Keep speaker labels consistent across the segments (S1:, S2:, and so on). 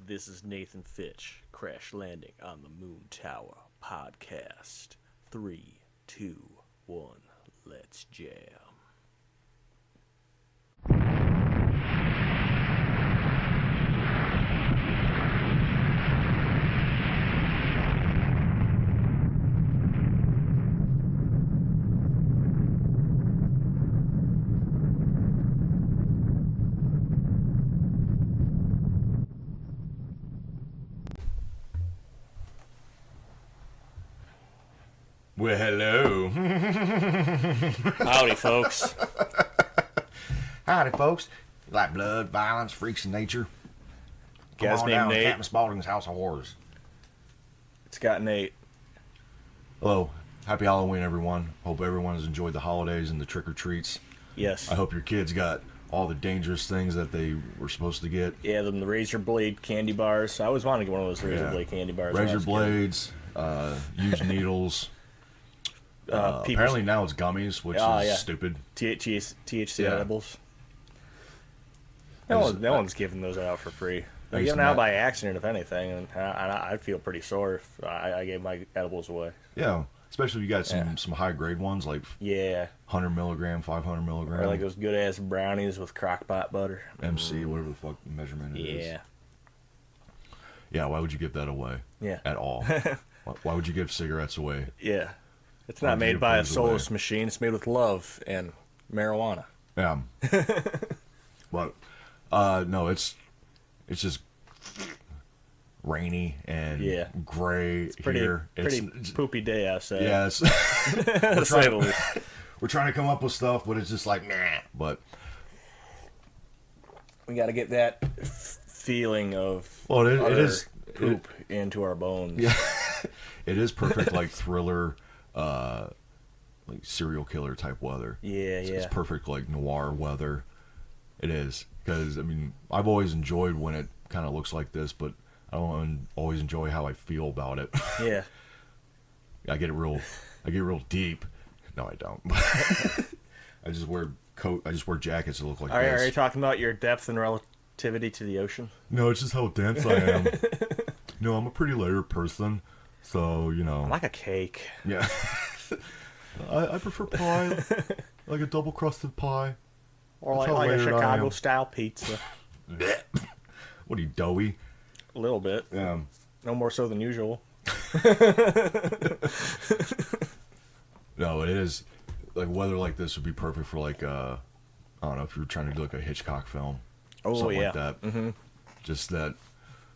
S1: This is Nathan Fitch, Crash Landing on the Moon Tower podcast. 3, 2, 1, let's jam.
S2: Well, hello.
S1: Howdy, folks.
S2: Howdy, folks. You like blood, violence, freaks of nature?
S1: Guy's
S2: Come on
S1: named
S2: down to
S1: Nate.
S2: Captain Spaulding's House of Horrors.
S1: It's got Nate.
S2: Hello. Happy Halloween, everyone. Hope everyone has enjoyed the holidays and the trick-or-treats.
S1: Yes.
S2: I hope your kids got all the dangerous things that they were supposed to get.
S1: Yeah, the razor blade candy bars. I always wanted to get one of those razor blade candy bars. when I
S2: Razor
S1: was a kid.
S2: blades, used needles. Apparently now it's gummies, which is stupid.
S1: THC
S2: Yeah.
S1: edibles. No one's giving those out for free. They're
S2: used
S1: giving
S2: to
S1: out
S2: not-
S1: by accident, if anything, and I'd feel pretty sore if I gave my edibles away.
S2: Yeah, especially if you got some high-grade ones, like
S1: Yeah,
S2: 100 milligram, 500 milligram.
S1: or like those good-ass brownies with crock-pot butter.
S2: MC, whatever the fuck measurement it is.
S1: Yeah.
S2: Yeah, why would you give that away?
S1: Yeah.
S2: At all? Why would you give cigarettes away?
S1: Yeah. It's
S2: Why'd
S1: not
S2: you
S1: made
S2: give
S1: by a
S2: booze away?
S1: soulless machine. It's made with love and marijuana.
S2: Yeah. But, no, it's just rainy and gray here.
S1: Pretty poopy day outside.
S2: Yeah, it's,
S1: to say the least.
S2: we're trying to come up with stuff, but it's just like, nah. But,
S1: We got to get that feeling of
S2: well, it
S1: utter
S2: is
S1: poop into our bones.
S2: Yeah. It is perfect, like, thriller, like, serial killer type weather.
S1: Yeah,
S2: It's perfect, like, noir weather. It is. Because, I mean, I've always enjoyed when it kind of looks like this, but I don't always enjoy how I feel about it.
S1: Yeah.
S2: I get real deep. No, I don't. I just wear jackets that look like
S1: Are
S2: this.
S1: you talking about your depth and relativity to the ocean?
S2: No, it's just how dense I am. No, I'm a pretty layered person, so, you know.
S1: I'm like a cake.
S2: Yeah. I prefer pie, like a double crusted pie.
S1: Or
S2: That's
S1: like
S2: how
S1: a
S2: layered I am.
S1: Chicago-style pizza.
S2: What are you, doughy?
S1: A little bit.
S2: Yeah.
S1: No more so than usual.
S2: No, it is, like, weather like this would be perfect for, like, I don't know, if you were trying to do, like, a Hitchcock film.
S1: Oh,
S2: something
S1: yeah.
S2: like that. Mm-hmm. Just that,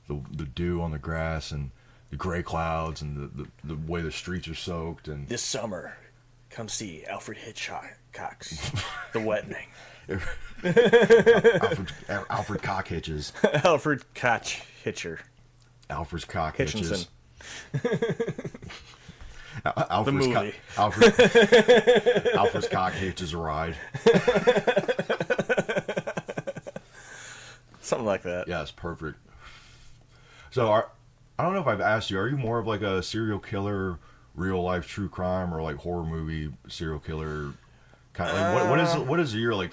S2: the dew on the grass and the gray clouds and the way the streets are soaked. And
S1: This summer, come see Alfred Hitchcock's The Wetting.
S2: Alfred Cock Hitches.
S1: Alfred Koch Hitcher.
S2: Alfred's Cock Hitches.
S1: Hitchinson.
S2: Alfred's
S1: The movie.
S2: Alfred's Cock Hitches a ride.
S1: Something like that.
S2: Yeah, it's perfect. So, I don't know if I've asked you, are you more of like a serial killer, real life true crime, or like horror movie serial killer kind of, like, what is your, like,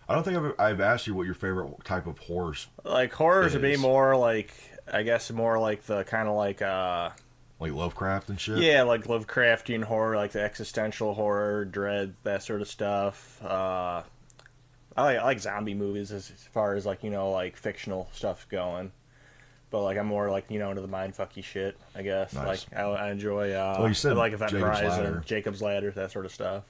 S2: I don't think I've asked you what your favorite type of horror
S1: Like horrors would be
S2: is.
S1: more like, I guess more like the kind of like
S2: like Lovecraft and shit?
S1: yeah, like Lovecraftian horror, like the existential horror, dread, that sort of stuff. I like zombie movies as far as, like, you know, like fictional stuff going. But, like, I'm more, like, you know, into the mindfucky shit, I guess.
S2: Nice.
S1: Like, I enjoy,
S2: Well, you said
S1: I like Event
S2: Jacob's
S1: Horizon,
S2: Ladder.
S1: Jacob's Ladder, that sort of stuff.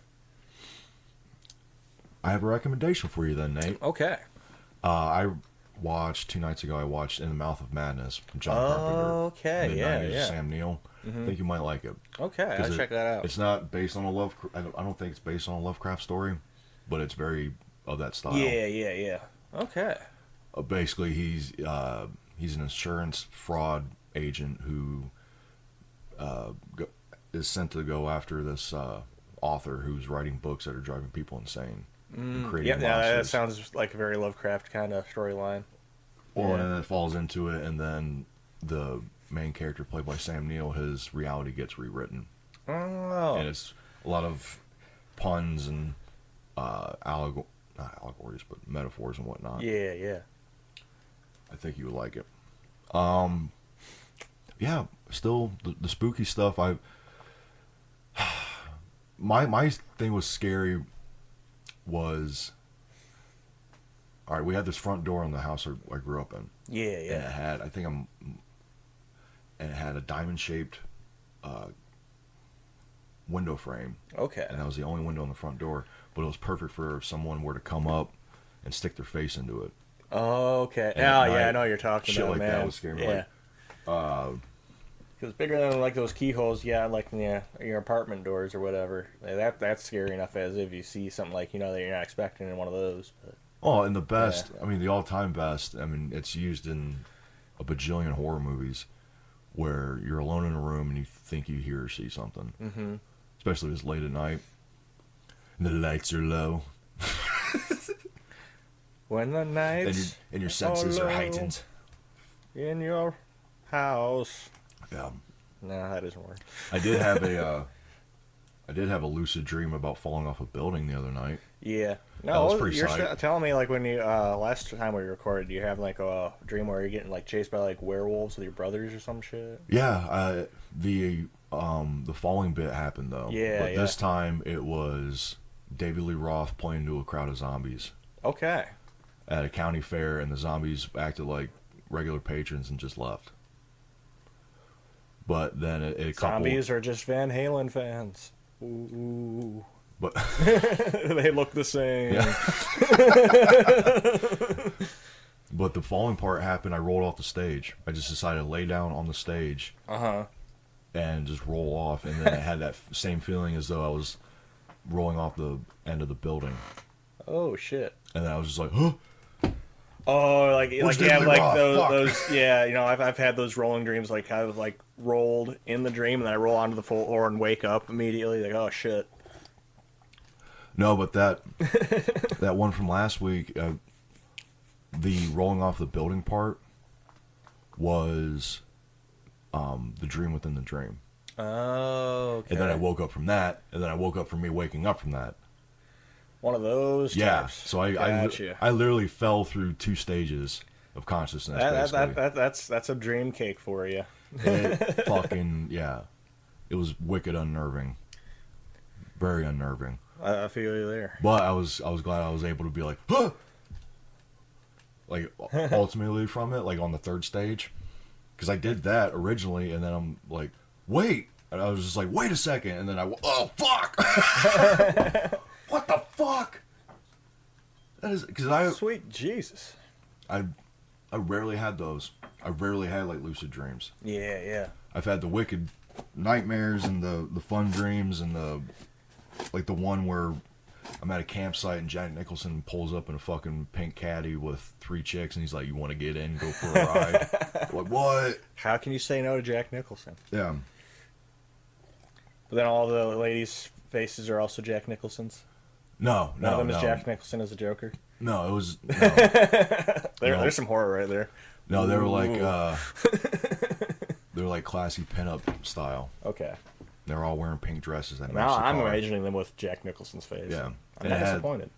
S2: I have a recommendation for you then, Nate.
S1: Okay.
S2: I watched, 2 nights ago, I watched In the Mouth of Madness from John Carpenter.
S1: Okay,
S2: Mid-90s,
S1: yeah.
S2: Sam Neill. I think you might like it.
S1: Okay,
S2: 'Cause
S1: I'll check that out.
S2: It's not based on a I don't think it's based on a Lovecraft story, but it's very of that style.
S1: Yeah. Okay.
S2: Basically, he's an insurance fraud agent who is sent to go after this author who's writing books that are driving people insane and creating
S1: Yeah, that
S2: monsters.
S1: sounds like a very Lovecraft kind of storyline.
S2: Well,
S1: Yeah.
S2: and then it falls into it, and then the main character, played by Sam Neill, his reality gets rewritten.
S1: Oh.
S2: And it's a lot of puns and not allegories, but metaphors and whatnot.
S1: Yeah.
S2: I think you would like it. Yeah, still the spooky stuff. My thing was scary was, all right. We had this front door in the house I grew up in.
S1: Yeah, yeah.
S2: And it had, and it had a diamond shaped window frame.
S1: Okay.
S2: And that was the only window on the front door, but it was perfect for if someone were to come up and stick their face into it.
S1: Oh, okay.
S2: And
S1: Oh,
S2: at
S1: yeah, I
S2: night,
S1: know what you're talking
S2: shit
S1: about,
S2: like
S1: man.
S2: that was scary.
S1: Yeah.
S2: Like,
S1: Because bigger than like those keyholes, yeah, like your apartment doors or whatever. That's scary enough as if you see something like that you're not expecting in one of those. But
S2: oh, and the best, I mean, the all-time best, I mean, it's used in a bajillion horror movies where you're alone in a room and you think you hear or see something.
S1: Mm-hmm.
S2: Especially if it's late at night and the lights are low.
S1: When the nights
S2: and your senses are
S1: low
S2: heightened.
S1: in your house.
S2: Yeah.
S1: No, that doesn't work.
S2: I did have a lucid dream about falling off a building the other night.
S1: Yeah.
S2: That
S1: No,
S2: was pretty
S1: you're
S2: psych.
S1: telling me like when you last time we recorded, you have like a dream where you're getting like chased by like werewolves with your brothers or some shit.
S2: Yeah, the falling bit happened though.
S1: Yeah,
S2: but
S1: yeah.
S2: this time it was David Lee Roth playing to a crowd of zombies
S1: Okay.
S2: at a county fair, and the zombies acted like regular patrons and just left. But then it
S1: Zombies are just Van Halen fans. Ooh.
S2: But
S1: They look the same.
S2: yeah. But the falling part happened. I rolled off the stage. I just decided to lay down on the stage.
S1: Uh-huh.
S2: And just roll off, and then I had that same feeling as though I was rolling off the end of the building.
S1: Oh shit.
S2: And then I was just like, huh?
S1: Oh, like
S2: Where's
S1: you have
S2: David
S1: like
S2: Roth?
S1: those yeah, I've had those rolling dreams, like I've like rolled in the dream and then I roll onto the floor and wake up immediately like, oh shit.
S2: No, but that one from last week, the rolling off the building part was the dream within the dream.
S1: Oh, okay.
S2: And then I woke up from that, and then I woke up from me waking up from that.
S1: One of those
S2: Yeah,
S1: types.
S2: so
S1: Gotcha.
S2: I literally fell through 2 stages of consciousness.
S1: That's a dream cake for you.
S2: It fucking, yeah. It was wicked unnerving. Very unnerving.
S1: I feel you there.
S2: But I was glad I was able to be like, huh! Like, ultimately from it, like on the 3rd stage. Because I did that originally, and then I'm like, wait! And I was just like, wait a second! And then oh, fuck! What the fuck? That is, because
S1: Sweet Jesus.
S2: I rarely had those. I rarely had, like, lucid dreams.
S1: Yeah, yeah.
S2: I've had the wicked nightmares and the fun dreams and the one where I'm at a campsite and Jack Nicholson pulls up in a fucking pink caddy with 3 chicks and he's like, you want to get in, go for a ride? Like, what?
S1: How can you say no to Jack Nicholson?
S2: Yeah.
S1: But then all the ladies' faces are also Jack Nicholson's.
S2: No.
S1: One of them is Jack Nicholson as a Joker.
S2: No, it was... No.
S1: There's some horror right there.
S2: No, they were like... they were like classy pinup style.
S1: Okay.
S2: They're all wearing pink dresses. That
S1: Now
S2: match the
S1: I'm
S2: car.
S1: imagining them with Jack Nicholson's face.
S2: Yeah.
S1: I'm not disappointed.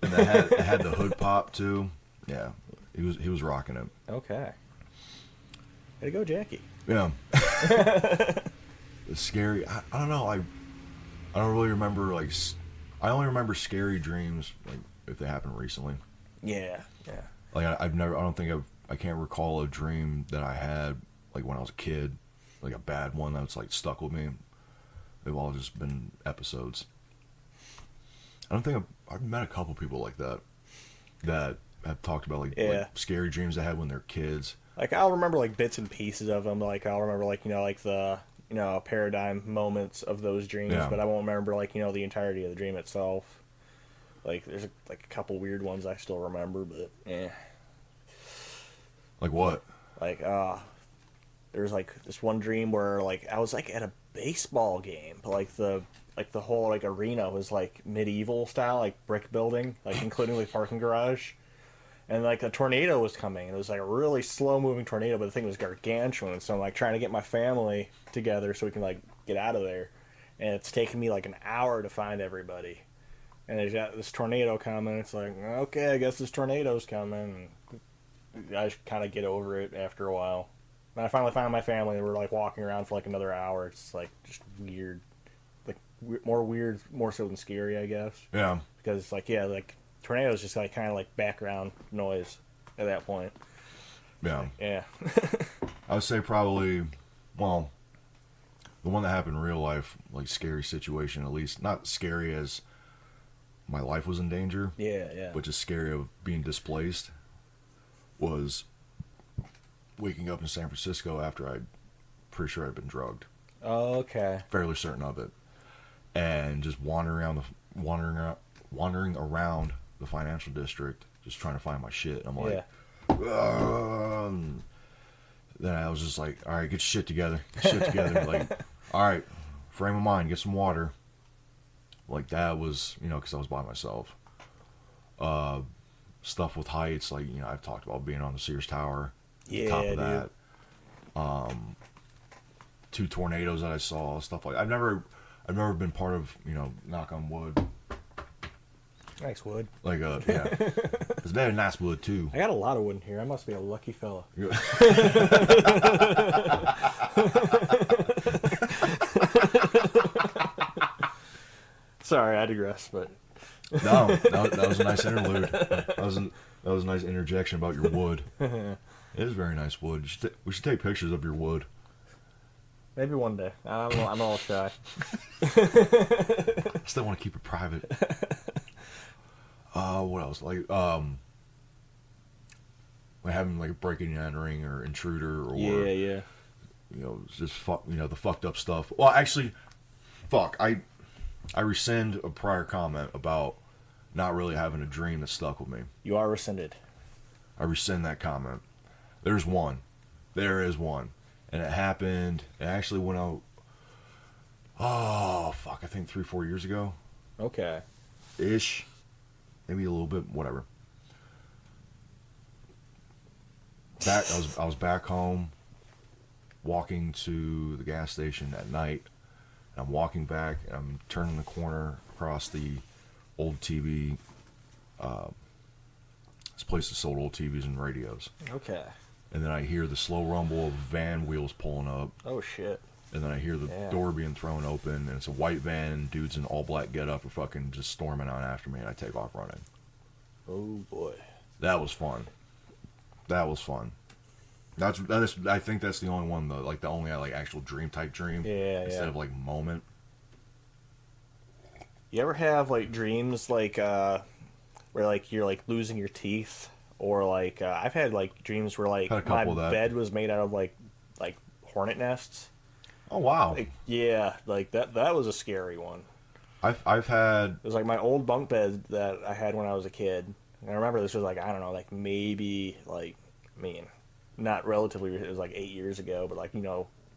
S2: And it had the hood pop too. Yeah. He was rocking it.
S1: Okay. Way to go, Jackie.
S2: Yeah. It's scary. I don't know. I don't really remember, like, I only remember scary dreams, like, if they happened recently.
S1: Yeah, yeah.
S2: Like, I can't recall a dream that I had, like, when I was a kid, like a bad one that's, like, stuck with me. They've all just been episodes. I don't think I've met a couple people like that have talked about, like scary dreams they had when they're kids.
S1: Like, I'll remember, like, bits and pieces of them. Like, I'll remember, like, like, the, paradigm moments of those dreams.
S2: Yeah.
S1: But I won't remember, like, the entirety of the dream itself. Like, there's, a couple weird ones I still remember, but,
S2: Like what?
S1: Like, there was, like, this one dream where, like, I was, like, at a baseball game. But, like, the whole, like, arena was, like, medieval style, like, brick building. Like, including, like, parking garage. And, like, a tornado was coming. And it was, like, a really slow-moving tornado, but the thing was gargantuan. So I'm, like, trying to get my family together so we can, like, get out of there. And it's taken me, like, an hour to find everybody. And there's got this tornado coming. It's like, okay, I guess this tornado's coming. And I just kind of get over it after a while. And I finally found my family, and we're like walking around for like another hour. It's like just weird, like more weird, more so than scary, I guess.
S2: Yeah.
S1: Because like yeah, like tornadoes just like kind of like background noise at that point.
S2: Yeah.
S1: Yeah.
S2: I would say probably, well, the one that happened in real life, like scary situation, at least not scary as my life was in danger,
S1: Yeah, yeah.
S2: but just scary of being displaced, was waking up in San Francisco after I'd pretty sure I'd been drugged.
S1: Oh, okay.
S2: Fairly certain of it, and just wandering around the financial district, just trying to find my shit. I'm like, yeah. Then I was just like, all right, get your shit together. Like, all right, frame of mind, get some water. Like, that was, because I was by myself. Stuff with heights, like, I've talked about being on the Sears Tower.
S1: Yeah,
S2: Top of
S1: dude.
S2: that. 2 tornadoes that I saw, stuff like I've never been part of, knock on wood.
S1: Nice wood.
S2: Like, yeah. It's very nice wood, too.
S1: I got a lot of wood in here. I must be a lucky fella. Sorry, I digress, but
S2: No, that was a nice interlude. That was a nice interjection about your wood. It is very nice wood. We should take pictures of your wood.
S1: maybe one day. I'm all shy.
S2: Still want to keep it private. What else? Like having like breaking and entering or intruder or
S1: Yeah.
S2: just the fucked up stuff. Well, actually, fuck. I rescind a prior comment about not really having a dream that stuck with me.
S1: You are rescinded.
S2: I rescind that comment. There's one. There is one. And it happened. It actually went out. Oh, fuck. I think 3-4 years ago.
S1: Okay.
S2: Ish. Maybe a little bit. Whatever. I was back home, walking to the gas station at night. I'm walking back, and I'm turning the corner across the old TV. This place that sold old TVs and radios.
S1: Okay.
S2: And then I hear the slow rumble of van wheels pulling up.
S1: Oh, shit.
S2: And then I hear the door being thrown open, and it's a white van, and dudes in all black getup are fucking just storming on after me, and I take off running.
S1: Oh, boy.
S2: That was fun. I think that's the only one, though, like the only like actual dream
S1: Yeah,
S2: instead of like moment.
S1: You ever have like dreams like where like you're like losing your teeth, or like I've had like dreams where like
S2: Had a
S1: my
S2: couple of that.
S1: bed was made out of like hornet nests.
S2: Oh wow!
S1: Like, yeah, like that was a scary one.
S2: I've had
S1: It was like my old bunk bed that I had when I was a kid. And I remember this was like, I don't know, like maybe like, I mean, not relatively, it was like 8 years ago, but like,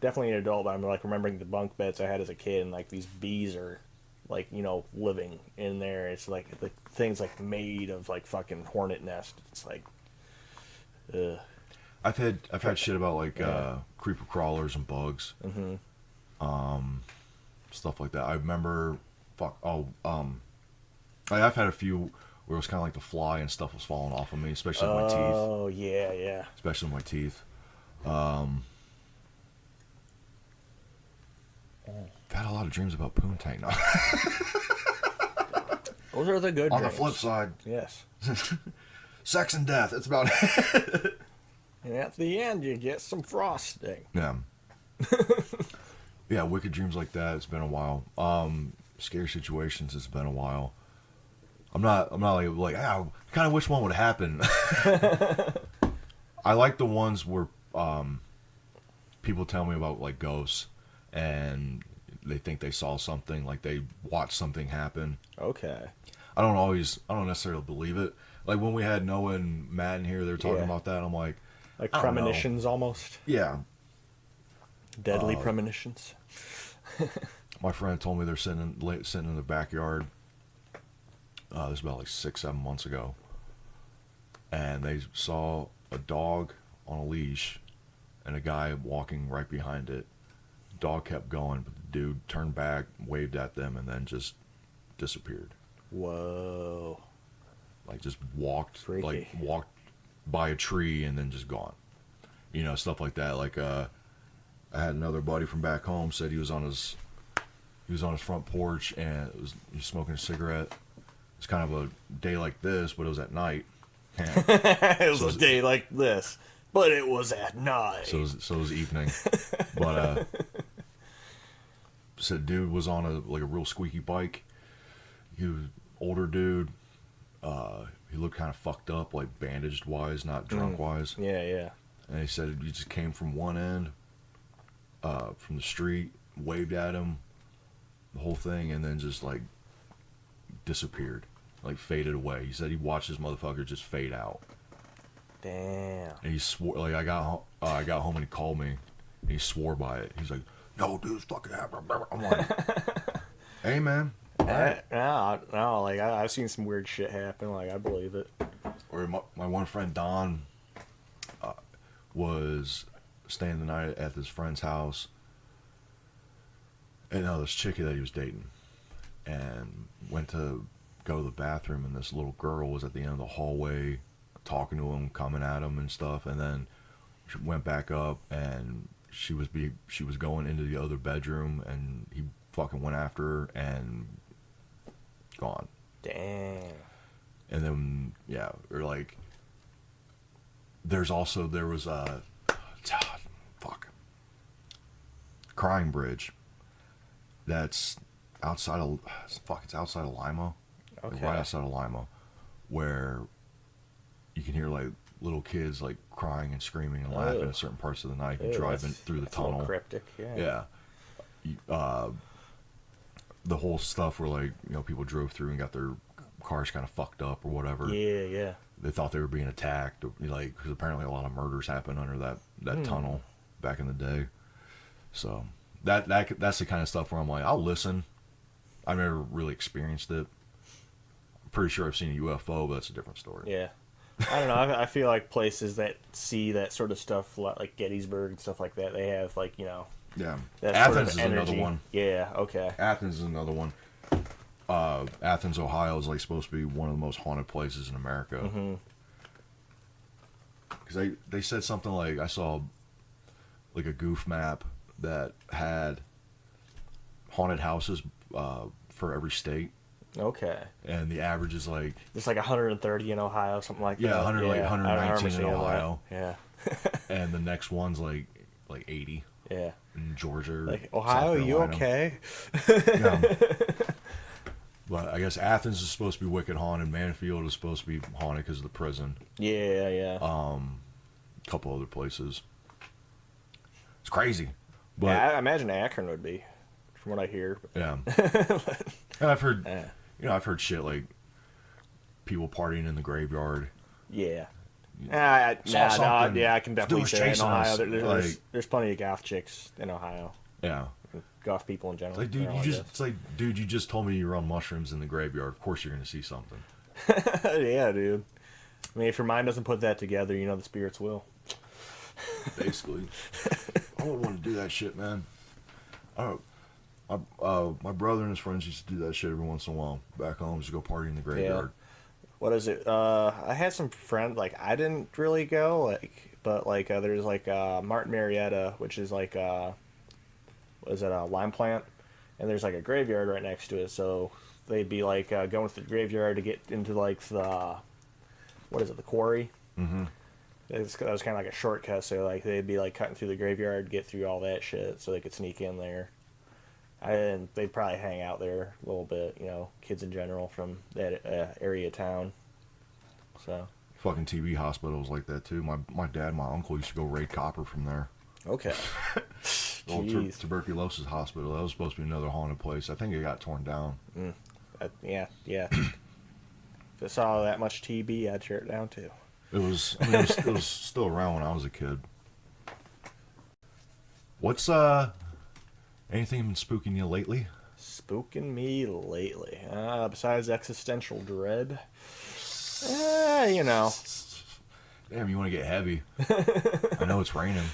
S1: definitely an adult. But I'm like remembering the bunk beds I had as a kid, and like these bees are like, living in there. It's like the thing's like made of like fucking hornet nest. It's like, ugh.
S2: I've had shit about like creeper crawlers and bugs, stuff like that. I remember, I've had a few where it was kind of like the fly and stuff was falling off of me, especially with my teeth.
S1: Oh yeah.
S2: Especially with my teeth. I've had a lot of dreams about poontang. No.
S1: Those are the good
S2: On
S1: dreams.
S2: the flip side,
S1: Yes.
S2: sex and death. It's about it.
S1: And at the end, you get some frosting.
S2: Yeah. Yeah, wicked dreams like that. It's been a while. Scary situations. It's been a while. I'm not like I kind of wish one would happen. I like the ones where people tell me about like ghosts and they think they saw something, like they watched something happen.
S1: Okay.
S2: I don't necessarily believe it. Like when we had Noah and Matt in here, they were talking about that. I'm like I don't know.
S1: Premonitions almost.
S2: Yeah.
S1: Deadly premonitions.
S2: My friend told me they're sitting in the backyard. This was about like 6-7 months ago, and they saw a dog on a leash and a guy walking right behind it. Dog kept going, but the dude turned back, waved at them, and then just disappeared.
S1: Whoa.
S2: Like just walked,
S1: Freaky.
S2: like walked by a tree and then just gone. Stuff like that. Like I had another buddy from back home said he was on his front porch and he was smoking a cigarette. It's kind of a day like this, but it was at night.
S1: It was a day like this, but it was at night.
S2: So it was evening. But said dude was on a real squeaky bike. He was older dude. He looked kind of fucked up, like bandaged wise, not drunk wise.
S1: Yeah, yeah.
S2: And he said he just came from one end, from the street, waved at him, the whole thing, and then just like disappeared, like faded away. He said he watched this motherfucker just fade out.
S1: Damn.
S2: And he swore, like I got home and he called me, and he swore by it. He's like, "No, dude, it's fucking happening." I'm like, "Hey, man."
S1: No, like I've seen some weird shit happen. Like I believe it.
S2: Or my one friend Don was staying the night at this friend's house, and this chick that he was dating, and went to go to the bathroom, and this little girl was at the end of the hallway talking to him, coming at him and stuff, and then she went back up, and she was going into the other bedroom, and he fucking went after her and gone.
S1: Damn.
S2: And then or like there was a Crying Bridge that's outside of it's outside of Lima.
S1: Okay.
S2: Like right outside of Lima, where you can hear like little kids like crying and screaming and laughing at certain parts of the night. You driving through the tunnel.
S1: A little cryptic, yeah.
S2: Yeah. The whole stuff where like people drove through and got their cars kind of fucked up or whatever.
S1: Yeah, yeah.
S2: They thought they were being attacked, like because apparently a lot of murders happened under that tunnel back in the day. So that's the kind of stuff where I'm like, I'll listen. I've never really experienced it. I'm pretty sure I've seen a UFO, but that's a different story.
S1: Yeah. I don't know. I feel like places that see that sort of stuff, like Gettysburg and stuff like that, they have like
S2: Yeah.
S1: that
S2: Athens
S1: sort of
S2: is another one.
S1: Yeah. Okay.
S2: Athens is another one. Athens, Ohio is like supposed to be one of the most haunted places in America. Because they said something like, I saw like a goof map that had haunted houses for every state.
S1: Okay.
S2: And the average is like
S1: it's like 130 in Ohio, something like that.
S2: Yeah, 119 in Ohio.
S1: Yeah.
S2: And the next one's like 80.
S1: Yeah.
S2: In Georgia.
S1: Like, Ohio, you okay?
S2: Yeah. But I guess Athens is supposed to be wicked haunted. Manfield is supposed to be haunted because of the prison.
S1: Yeah, yeah.
S2: A couple other places. It's crazy. But
S1: yeah, I imagine Akron would be, from what I hear.
S2: Yeah. And I've heard, I've heard shit like people partying in the graveyard.
S1: Yeah. I can definitely say that in Ohio. There's plenty of goth chicks in Ohio.
S2: Yeah.
S1: Goth people in general.
S2: It's like, dude, you just told me you were on mushrooms in the graveyard. Of course you're going to see something.
S1: Yeah, dude. I mean, if your mind doesn't put that together, the spirits will.
S2: Basically. I wouldn't want to do that shit, man. My brother and his friends used to do that shit every once in a while. Back home, just go party in the graveyard.
S1: Yeah. What is it? I had some friends, like, I didn't really go, but there's Martin Marietta, which is a lime plant, and there's a graveyard right next to it, so they'd be going to the graveyard to get into the quarry.
S2: Mm-hmm.
S1: That was kind of like a shortcut, so they'd be cutting through the graveyard, get through all that shit, so they could sneak in there. And they'd probably hang out there a little bit, kids in general from that area of town. So
S2: fucking TB hospitals like that too. My dad and my uncle used to go raid copper from there.
S1: Okay.
S2: Tuberculosis hospital. That was supposed to be another haunted place. I think it got torn down.
S1: Yeah. If I saw that much TB, I'd tear it down too.
S2: It was still around when I was a kid. What's anything been spooking you lately?
S1: Spooking me lately? Besides existential dread?
S2: Damn, you want to get heavy. I know it's raining.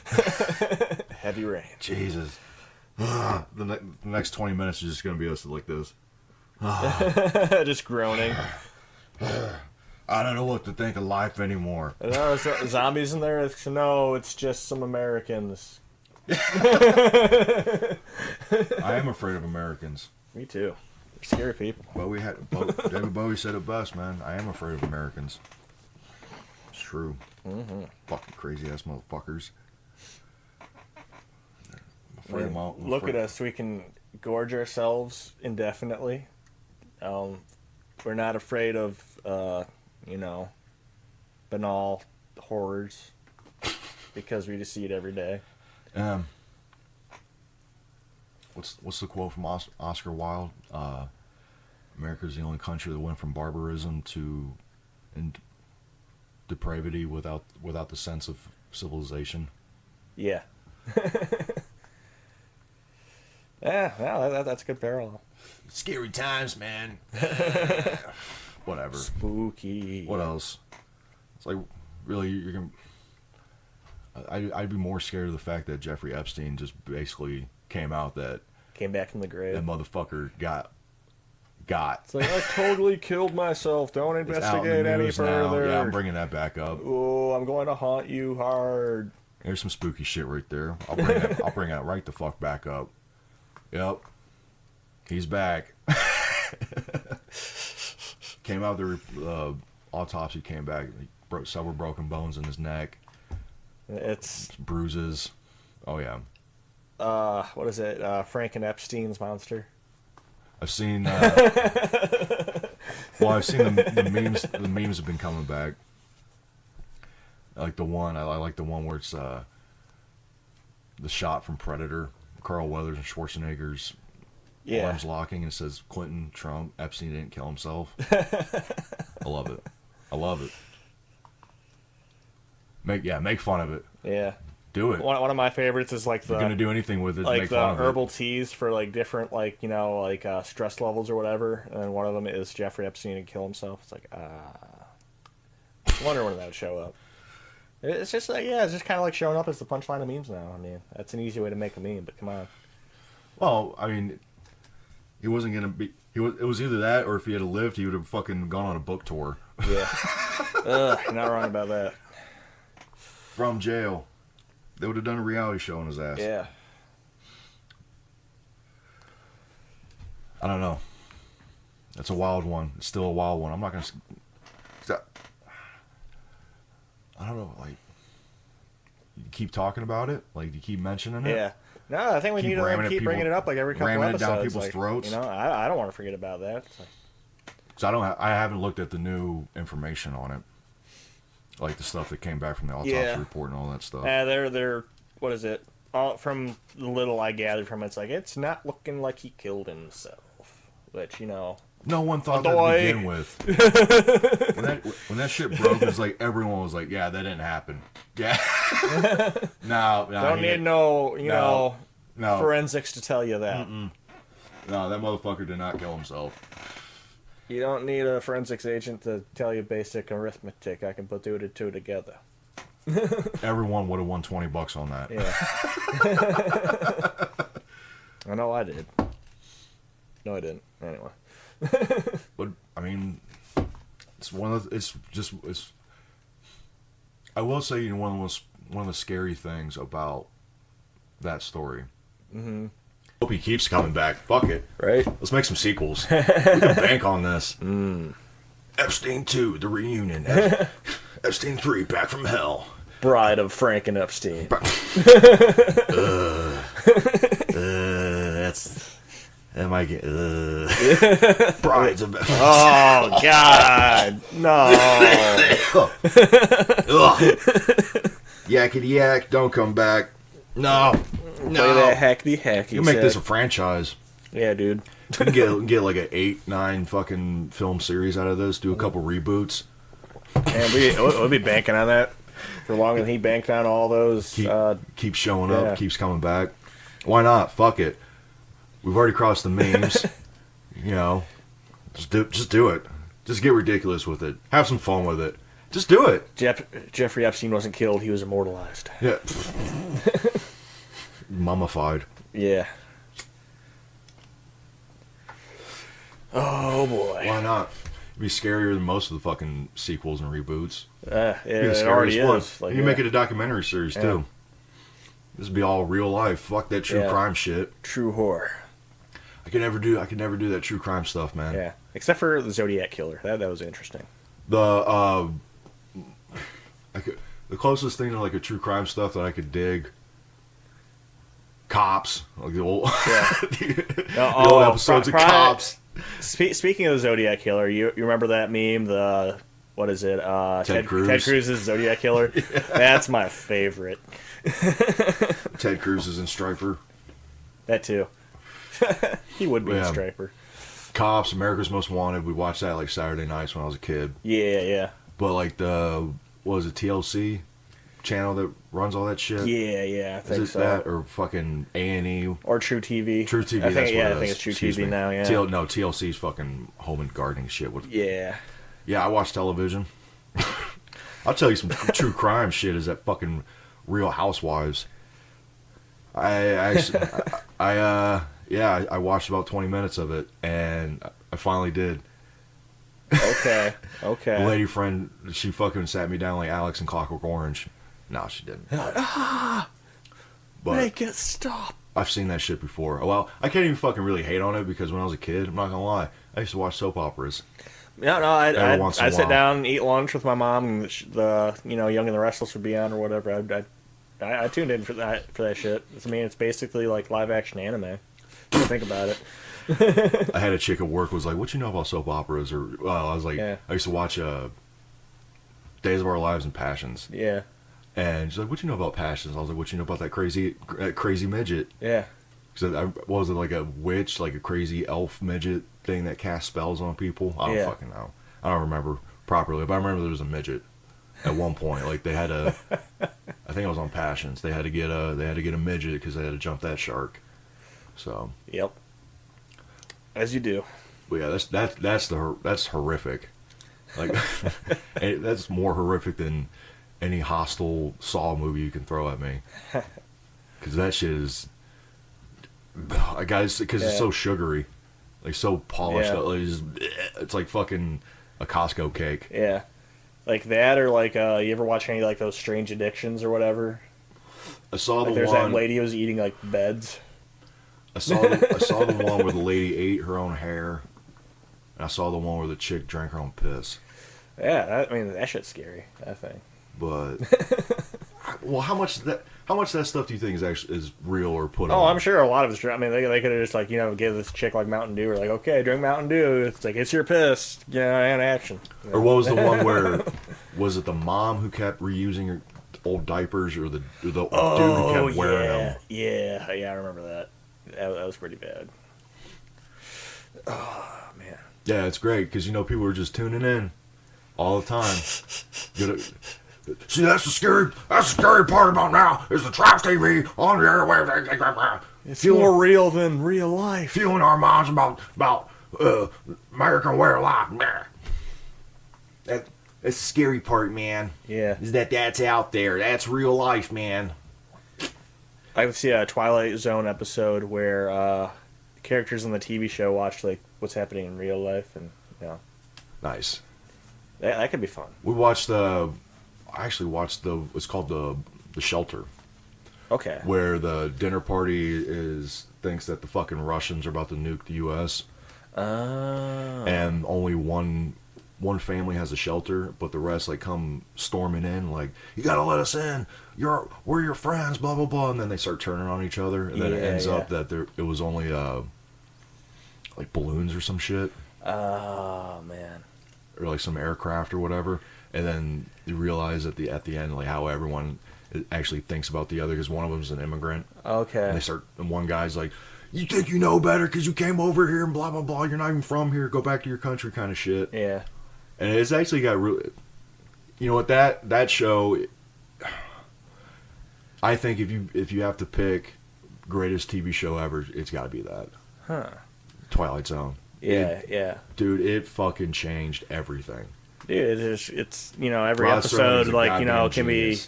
S1: Heavy rain.
S2: Jesus. The next 20 minutes is just going to be us like this.
S1: Just groaning.
S2: I don't know what to think of life anymore.
S1: No, zombies in there. No, it's just some Americans.
S2: I am afraid of Americans.
S1: Me too. They're scary people.
S2: David Bowie said it best, man. I am afraid of Americans. It's true.
S1: Mm-hmm.
S2: Fucking crazy ass motherfuckers. I'm afraid of all.
S1: Look at us. We can gorge ourselves indefinitely. We're not afraid of, banal horrors because we just see it every day.
S2: What's the quote from Oscar Wilde? America's the only country that went from barbarism to depravity without the sense of civilization.
S1: Yeah. Yeah, that's a good parallel.
S2: Scary times, man. Whatever.
S1: Spooky.
S2: What else? It's like, really, you're gonna. I'd be more scared of the fact that Jeffrey Epstein just basically came
S1: back from the grave.
S2: That motherfucker got.
S1: It's like, I totally killed myself. Don't investigate any further.
S2: Now. Yeah, I'm bringing that back up.
S1: Oh, I'm going to haunt you hard.
S2: There's some spooky shit right there. I'll bring that right the fuck back up. Yep. He's back. Came out there, autopsy came back. He broke several broken bones in his neck.
S1: It's
S2: bruises. Oh yeah.
S1: What is it? Frank and Epstein's monster.
S2: I've seen. I've seen the memes. The memes have been coming back. I like the one. I like the one where it's the shot from Predator. Carl Weathers and Schwarzenegger's arms locking, and it says Clinton, Trump, Epstein didn't kill himself. I love it. Make fun of it.
S1: Yeah.
S2: Do it.
S1: One of my favorites is like
S2: If you're gonna do anything with it,
S1: like
S2: make
S1: the
S2: fun of
S1: herbal
S2: it.
S1: teas for like different stress levels or whatever, and then one of them is Jeffrey Epstein and kill himself. It's like I wonder when that would show up. It's just like it's just kind of like showing up as the punchline of memes now. I mean, that's an easy way to make a meme, but come on.
S2: Well, I mean, he wasn't gonna be. It was either that, or if he had lived, he would have fucking gone on a book tour.
S1: Yeah. You're not wrong about that.
S2: From jail. They would have done a reality show on his ass.
S1: Yeah.
S2: I don't know. That's a wild one. It's still a wild one. I'm not gonna. I don't know. Like, you keep talking about it. Like, you keep mentioning it.
S1: Yeah. No, I think we need to keep bringing it up like every couple
S2: ramming
S1: episodes.
S2: Ramming it down people's
S1: like,
S2: throats.
S1: I don't want to forget about that.
S2: So I haven't looked at the new information on it. Like the stuff that came back from the autopsy report and all that stuff.
S1: They're what is it? From the little I gathered from it, it's like it's not looking like he killed himself. Which
S2: no one thought that to begin with. when that shit broke, it was like everyone was like, "Yeah, that didn't happen." Yeah. no,
S1: don't need no forensics to tell you that.
S2: Mm-mm. No, that motherfucker did not kill himself.
S1: You don't need a forensics agent to tell you basic arithmetic. I can put two and two together.
S2: Everyone would have won $20 on that.
S1: Yeah. I know I did. No, I didn't. Anyway.
S2: But I mean, I will say, one of the scary things about that story. Mm-hmm. Hope he keeps coming back. Fuck it.
S1: Right?
S2: Let's make some sequels. We can bank on this. Epstein 2, The Reunion. Epstein 3, Back from Hell.
S1: Bride of Frank and Epstein.
S2: That might get. Brides of.
S1: Oh God, no.
S2: Yakety yak, don't come back. No.
S1: Play that hackety.
S2: You make this a franchise.
S1: Yeah, dude.
S2: You can get like an 8-9 fucking film series out of this. Do a couple reboots.
S1: And we'll be banking on that for longer than he banked on all those.
S2: Keeps showing up, keeps coming back. Why not? Fuck it. We've already crossed the memes. Just do it. Just get ridiculous with it. Have some fun with it. Just do it.
S1: Jeffrey Epstein wasn't killed. He was immortalized.
S2: Yeah. Mummified.
S1: Yeah. Oh boy.
S2: Why not? be scarier than most of the fucking sequels and reboots.
S1: It already is.
S2: Like, you make it a documentary series too. This would be all real life. Fuck that true crime shit.
S1: True horror.
S2: I could never do that true crime stuff, man.
S1: Yeah, except for the Zodiac Killer. That was interesting.
S2: The closest thing to like a true crime stuff that I could dig. Cops, like the old, the old episodes of Cops.
S1: Speaking of the Zodiac Killer, you remember that meme? What is it?
S2: Ted Cruz.
S1: Ted Cruz's Zodiac Killer. That's my favorite.
S2: Ted Cruz is in Striper.
S1: That too. He would be in Striper.
S2: Cops, America's Most Wanted. We watched that like Saturday nights when I was a kid.
S1: Yeah.
S2: But like what was it, TLC channel that runs all that shit?
S1: Yeah. I think
S2: is it
S1: so.
S2: That or fucking A&E
S1: or True TV?
S2: True TV.
S1: I think,
S2: that's what it is.
S1: I think it's True TV now. Yeah.
S2: No, TLC's fucking home and gardening shit.
S1: Yeah.
S2: Yeah, I watch television. I'll tell you some true crime shit. Is that fucking Real Housewives? I watched about 20 minutes of it, and I finally did.
S1: Okay.
S2: The lady friend, she fucking sat me down like Alex in Clockwork Orange. No, she didn't. But
S1: make it stop.
S2: I've seen that shit before. Well, I can't even fucking really hate on it because when I was a kid, I'm not gonna lie, I used to watch soap operas.
S1: No, I'd sit down and eat lunch with my mom, and the Young and the Restless would be on or whatever. I tuned in for that shit. I mean, it's basically like live action anime. Think about it.
S2: I had a chick at work was like, "What you know about soap operas?" Or I was like, I used to watch Days of Our Lives and Passions.
S1: Yeah.
S2: And she's like, "What you know about Passions?" I was like, "What you know about that crazy midget?"
S1: Yeah.
S2: So what was it, like a witch, like a crazy elf midget thing that casts spells on people? I don't fucking know. I don't remember properly, but I remember there was a midget at one point. Like they had I think it was on Passions. They had to get a midget because they had to jump that shark. So.
S1: Yep. As you do.
S2: Well, yeah, that's horrific. Like that's more horrific than any hostile Saw movie you can throw at me. Because that shit is. Because it's so sugary, like so polished. Like it's like fucking a Costco cake.
S1: Yeah, like that, or like you ever watch any like those Strange Addictions or whatever?
S2: I saw
S1: like there's that lady who was eating like beds.
S2: I saw the one where the lady ate her own hair, and I saw the one where the chick drank her own piss.
S1: Yeah, I mean that shit's scary. I think.
S2: But well, how much that stuff do you think is real or put on?
S1: Oh, I'm sure a lot of it's. I mean, they could have just like give this chick like Mountain Dew, or like, okay, drink Mountain Dew. It's like it's your piss, and action.
S2: Or what was the one where was it the mom who kept reusing her old diapers, or the dude who kept wearing them?
S1: Yeah, I remember that. That was pretty bad. Oh man.
S2: Yeah, it's great because people are just tuning in all the time. See, that's the scary part about now is the Traps TV on the airwaves.
S1: It's more real than real life.
S2: Fueling our minds about American way of life. That's the scary part, man.
S1: Yeah.
S2: Is that's out there. That's real life, man.
S1: I would see a Twilight Zone episode where characters in the TV show watch like what's happening in real life, and
S2: nice.
S1: That could be fun.
S2: We watched I actually watched it's called the Shelter.
S1: Okay.
S2: Where the dinner party thinks that the fucking Russians are about to nuke the U.S. And only one family has a shelter, but the rest like come storming in like, you gotta let us in. We're your friends, blah blah blah, and then they start turning on each other, and then it ends up that it was only like balloons or some shit.
S1: Oh man.
S2: Or like some aircraft or whatever, and then you realize at the end like how everyone actually thinks about the other because one of them's an immigrant.
S1: Okay.
S2: And one guy's like, you think you know better because you came over here and blah blah blah. You're not even from here. Go back to your country, kind of shit.
S1: Yeah.
S2: And it's actually got really, what that show. I think if you have to pick greatest TV show ever, it's got to be that.
S1: Huh.
S2: Twilight Zone.
S1: Yeah.
S2: Dude, it fucking changed everything.
S1: Dude, it's every episode like can be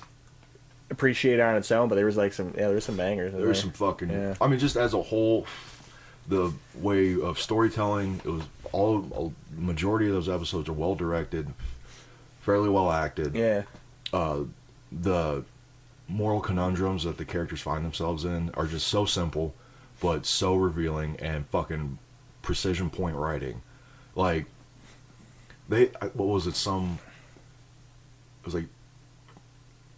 S1: appreciated on its own, but there was like some bangers.
S2: There was some fucking. I mean, just as a whole, the way of storytelling, it was all majority of those episodes are well directed, fairly well acted.
S1: Yeah.
S2: The moral conundrums that the characters find themselves in are just so simple, but so revealing, and fucking precision point writing. Like, what was it? It was like,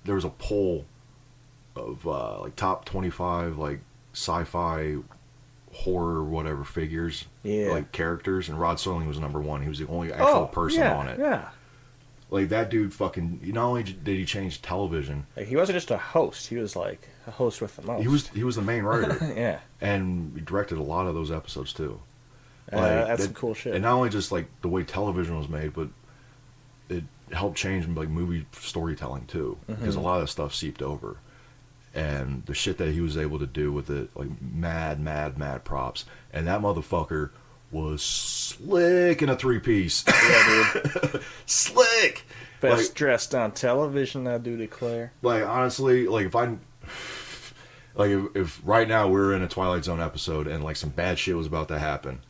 S2: there was a poll of like top 25 like sci-fi horror whatever figures, like characters, and Rod Serling was number one. He was the only actual person on it.
S1: Yeah.
S2: Like, that dude fucking, not only did he change television,
S1: Like, he wasn't just a host. He was like a host with the most.
S2: he was the main writer.
S1: Yeah.
S2: And he directed a lot of those episodes too.
S1: That's some cool shit.
S2: And not only just like the way television was made, but it helped change like movie storytelling too, because a lot of that stuff seeped over. And the shit that he was able to do with it, like mad props. And that motherfucker was slick in a 3-piece.
S1: Yeah, dude.
S2: Slick.
S1: Best
S2: Like,
S1: dressed on television, I do declare.
S2: like, honestly, like, if right now we're in a Twilight Zone episode and like some bad shit was about to happen,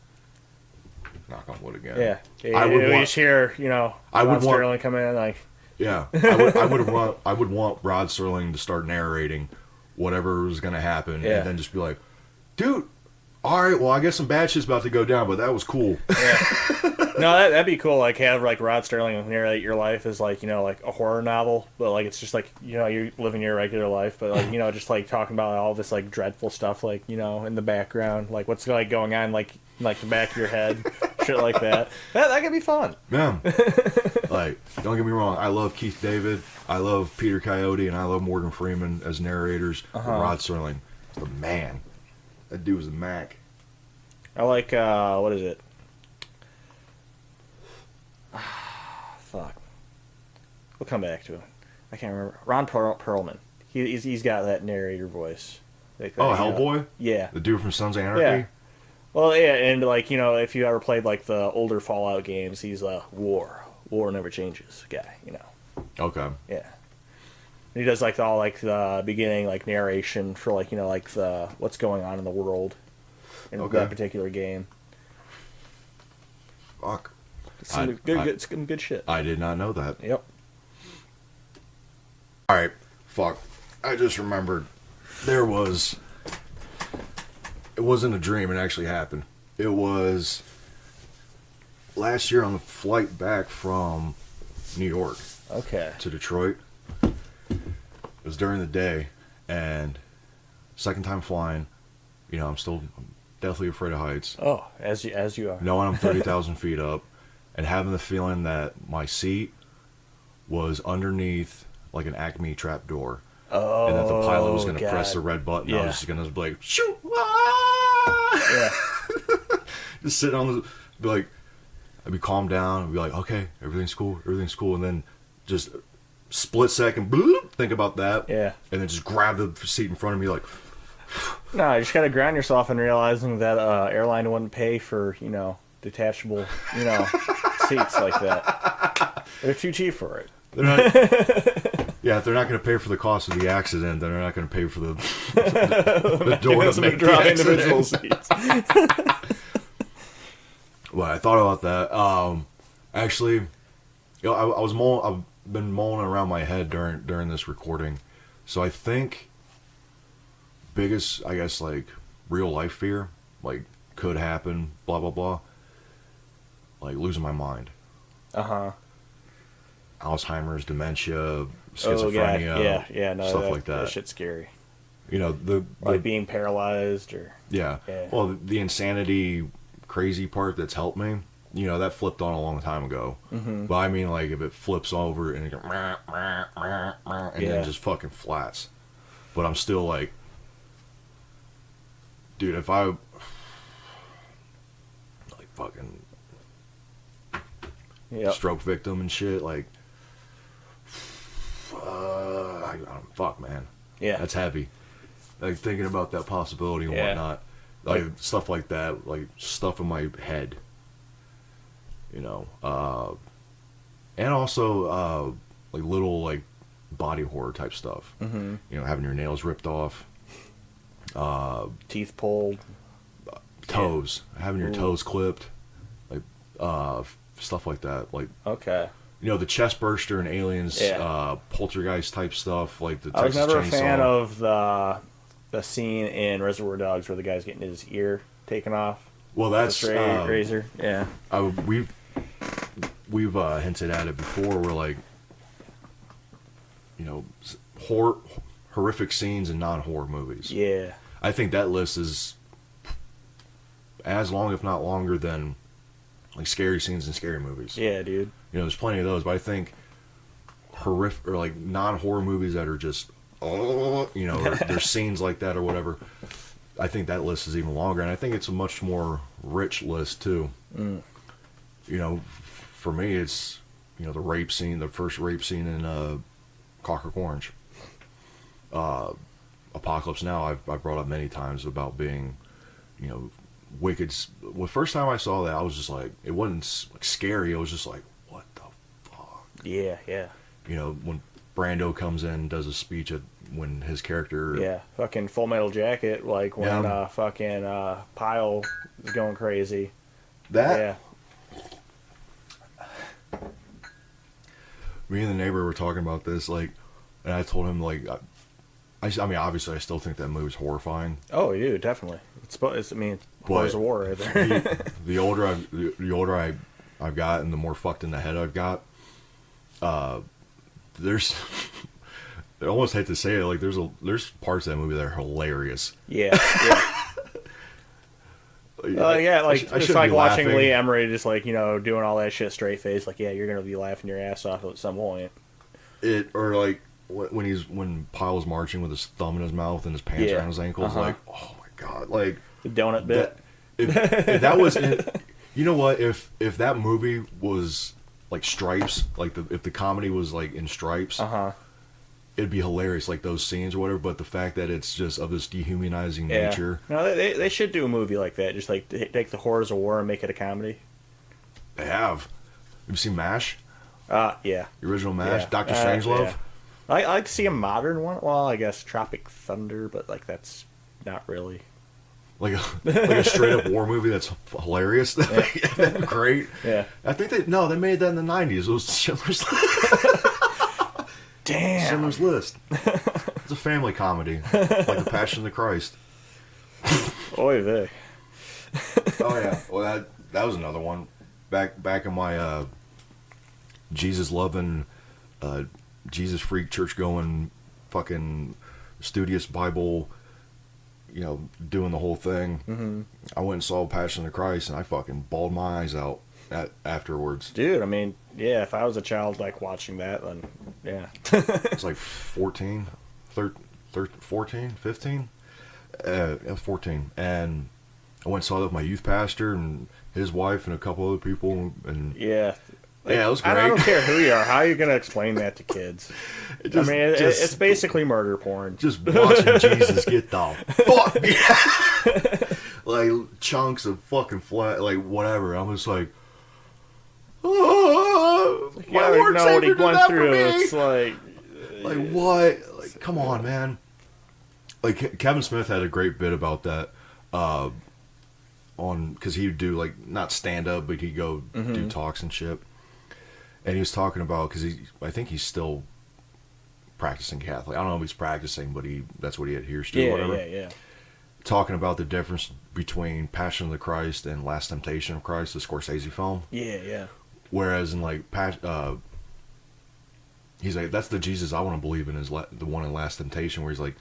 S2: knock on wood again.
S1: Yeah.
S2: I would
S1: we
S2: want,
S1: just hear, Rod Sterling come in like.
S2: Yeah, I would want Rod Serling to start narrating whatever was gonna happen, and then just be like, dude, all right, well, I guess some bad shit's about to go down, but that was cool.
S1: Yeah. No, that'd be cool. Like, have like Rod Sterling narrate your life as like like a horror novel, but like it's just like you're living your regular life, but like just like talking about all this like dreadful stuff, like in the background, like what's like going on, like the back of your head, shit like that. That could be fun.
S2: Yeah. Like, don't get me wrong, I love Keith David, I love Peter Coyote, and I love Morgan Freeman as narrators. But Rod Serling, the man. That dude was a Mac.
S1: I like what is it? Fuck. We'll come back to it. I can't remember. Ron Perlman. He's got that narrator voice. Like that,
S2: Hellboy?
S1: Yeah.
S2: The dude from Sons of Anarchy?
S1: Yeah. Well, yeah, and like if you ever played like the older Fallout games, he's a war never changes guy.
S2: Okay.
S1: Yeah. And he does like all like the beginning like narration for like like the what's going on in the world in that particular game.
S2: Fuck.
S1: It's some good shit.
S2: I did not know that.
S1: Yep.
S2: Alright, fuck. I just remembered. It wasn't a dream, it actually happened. It was last year on the flight back from New York.
S1: Okay.
S2: To Detroit. It was during the day, and second time flying, I'm deathly afraid of heights.
S1: Oh, as you are.
S2: Knowing I'm 30,000 feet up, and having the feeling that my seat was underneath like an Acme trap door.
S1: Oh,
S2: and that the pilot was going to press the red button. I was just going to be like, shoot! Yeah. Just sit on I'd be calmed down. I'd be like, okay, everything's cool. And then just split second, bloop, think about that.
S1: Yeah. And
S2: then just grab the seat in front of me like...
S1: No, you just got to ground yourself in realizing that airline wouldn't pay for, detachable, seats like that. They're too cheap for it.
S2: They're not, yeah, if they're not going to pay for the cost of the accident, then they're not going to pay for the door to make the accident. Individual seats. Well, I thought about that. Actually, I've been mulling around my head during this recording. So I think biggest, I guess, like real life fear, like could happen, blah blah blah. Like losing my mind. Alzheimer's, dementia, schizophrenia,
S1: no,
S2: stuff like that.
S1: That shit's scary.
S2: Like
S1: being paralyzed or
S2: Well, the insanity, crazy part that's helped me. That flipped on a long time ago. Mm-hmm. But I mean, like if it flips over and it goes, and then just fucking flats. But I'm still like, dude, if I like fucking stroke victim and shit, like. Fuck, man. Yeah. That's heavy. Like, thinking about that possibility and whatnot. Like, stuff like that. Like, stuff in my head. And also, like, little, like, body horror type stuff. Mm-hmm. Having your nails ripped off.
S1: Teeth pulled.
S2: Toes. Having your toes clipped. Like, stuff like that. Like,
S1: Okay.
S2: you know, the chest burster and aliens,
S1: Yeah.
S2: poltergeist type stuff, like the
S1: I was
S2: Texas
S1: never a
S2: Chainsaw.
S1: fan of the scene in Reservoir Dogs where the guy's getting his ear taken off.
S2: Well,
S1: The
S2: that's
S1: straight razor. Yeah.
S2: We've hinted at it before. We're like, you know, horrific scenes in non-horror movies.
S1: Yeah.
S2: I think that list is as long, if not longer, than like scary scenes in scary movies.
S1: Yeah, dude.
S2: You know, there's plenty of those, but I think horrific or like non-horror movies that are just, you know, or there's scenes like that or whatever. I think that list is even longer, and I think it's a much more rich list too.
S1: Mm.
S2: You know, for me, it's, you know, the rape scene, the first rape scene in Clockwork Orange. Apocalypse Now, I've brought up many times about being, you know, wicked. The first time I saw that, I was just like, it wasn't like scary. It was just like, what the fuck?
S1: Yeah, yeah.
S2: You know, when Brando comes in and does a speech when his character.
S1: Yeah, fucking Full Metal Jacket, like when fucking Pyle is going crazy.
S2: That.
S1: Yeah.
S2: Me and the neighbor were talking about this, like, and I told him, like, I mean, obviously, I still think that movie's horrifying.
S1: Oh, you definitely. It's I mean, horrors of war right there.
S2: the older I've got, and the more fucked in the head I've got, there's. I almost hate to say it, like there's parts of that movie that are hilarious.
S1: Yeah, yeah. Yeah, like it's like watching Lee Emery just like, you know, doing all that shit straight face. Like, yeah, you're gonna be laughing your ass off at some point.
S2: Or like when Pyle's marching with his thumb in his mouth and his pants around his ankles, like, oh my god, like
S1: the donut bit.
S2: If that was, you know what? If that movie was like Stripes, like if the comedy was like in Stripes, it'd be hilarious, like those scenes or whatever. But the fact that it's just of this dehumanizing nature.
S1: No, they should do a movie like that. Just like take the horrors of war and make it a comedy.
S2: They have. Have you seen MASH?
S1: Yeah.
S2: The original MASH,
S1: Yeah.
S2: Dr. Strangelove.
S1: Yeah. I like to see a modern one. Well, I guess Tropic Thunder, but like that's not really.
S2: Like a straight up war movie that's hilarious. That'd be great.
S1: Yeah.
S2: I think they made that in the 90s. It was Schindler's List.
S1: Damn.
S2: Schindler's List. It's a family comedy, like The Passion of the Christ.
S1: Oy vey.
S2: Oh yeah. Well, that was another one. Back in my Jesus loving, Jesus freak church going, fucking studious Bible, you know, doing the whole thing.
S1: Mm-hmm.
S2: I went and saw Passion of the Christ, and I fucking bawled my eyes out afterwards.
S1: Dude, I mean, yeah, if I was a child like watching that, then yeah.
S2: It's like 14, 14, 15? I was 14. And I went and saw that with my youth pastor and his wife and a couple other people. And
S1: yeah. Like,
S2: yeah, it was great.
S1: I don't care who you are. How are you going to explain that to kids? It's basically murder porn.
S2: Just watching Jesus get the fuck, like chunks of fucking flesh, like whatever. I'm just like, oh, my Lord Savior did that for me.
S1: It's like
S2: what? Like, come on, man. Like Kevin Smith had a great bit about that. On because he would do like not stand up, but he'd go do talks and shit. And he was talking about because I think he's still practicing Catholic. I don't know if he's practicing, but that's what he adheres to.
S1: Yeah,
S2: or whatever.
S1: yeah.
S2: Talking about the difference between Passion of the Christ and Last Temptation of Christ, the Scorsese film.
S1: Yeah, yeah.
S2: Whereas in like he's like, that's the Jesus I want to believe in, is the one in Last Temptation, where he's like,